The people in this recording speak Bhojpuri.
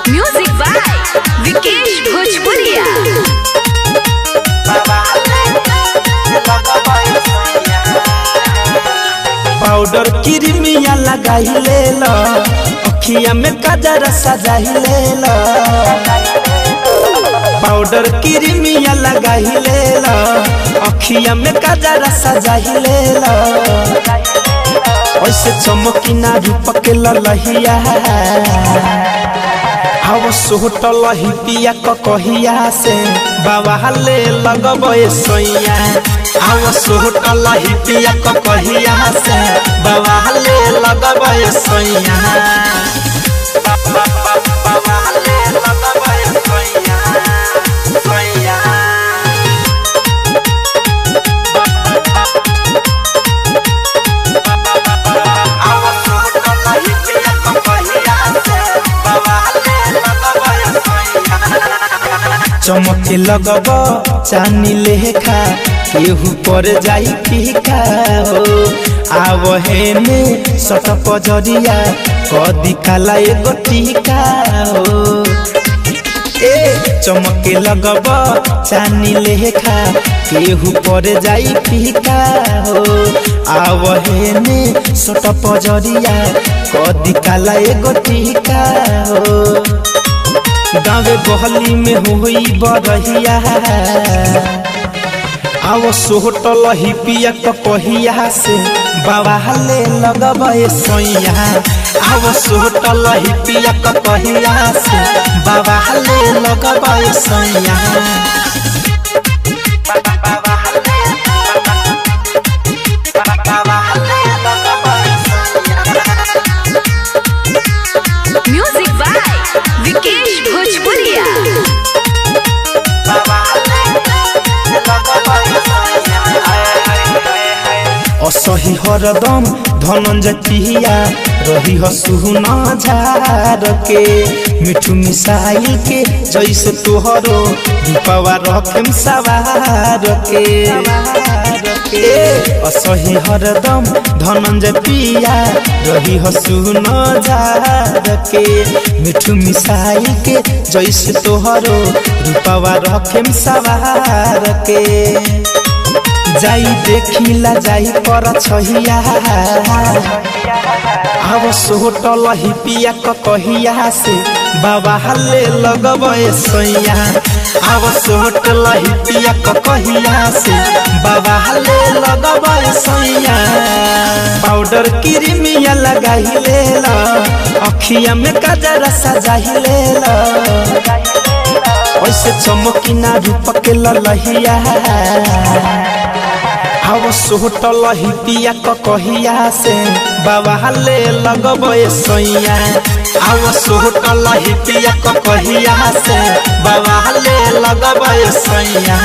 म्यूजिक बाय विकेश भोजपुरिया। पाउडर क्रीमिया लगाई ले लो, अखिया में कजरा सजाई ले लो। पाउडर क्रीमिया लगाई ले लो, अखिया में कजरा सजाई ले लो। ऐसे चमकी ना रूप के ललहिया, हव सोहटल ही पिया कहिया से बाबा ले लगबे सोइया। हव सोहटल ही पिया कहिया से बाबा ले लगबे सोइया। बाबा ले लगबे सोइया सोइया। चमके लगब चानी लेखा, केहू पर जाई फीका हो। आवहे में सट पजरिया, कदी काला एगो टीका हो। चमके लगब चानी लेखा, केहू पर जाई फीका हो। आवहे में सट पजरिया, कदी काला एगो टीका हो। गाँवे गहली में हुई बरहिया, आओ सोहटल ही पिया कहिया से बाबा ले लगबे सोइया। आओ सोहटल ही पिया कहिया से बाबा ले लगबे सोइया। म्यूजिक बाय विकेश भोजपुरिया। असही हरदम धनंजय पिया, रही सुना झार के। मिठू मिसाइल के जैसे तोहरो दीपवा रखेम सवार के। असही हरदम धनंजय पिया, रही सुना झार के। मिठू मिसाइल के जैसे तोहरो रूपवा रखेम सवार के। जाई देखिला जाई पर छहिया, आव सोहटल ही पिया कहिया से बाबा ले लगबे सोइया। आव सोहटल ही पिया कहिया से बाबा ले लगबे सोइया। पाउडर क्रीमिया लगाई ले लो, अखिया में कजरा सजाई ले लो। ऐसे चमकी ना रूप के ललहिया, हव सोहटल ही पिया कहिया से बाबा ले लगबे सोइया। हव सोहटल ही पिया कहिया से बाबा ले लगबे सोइया।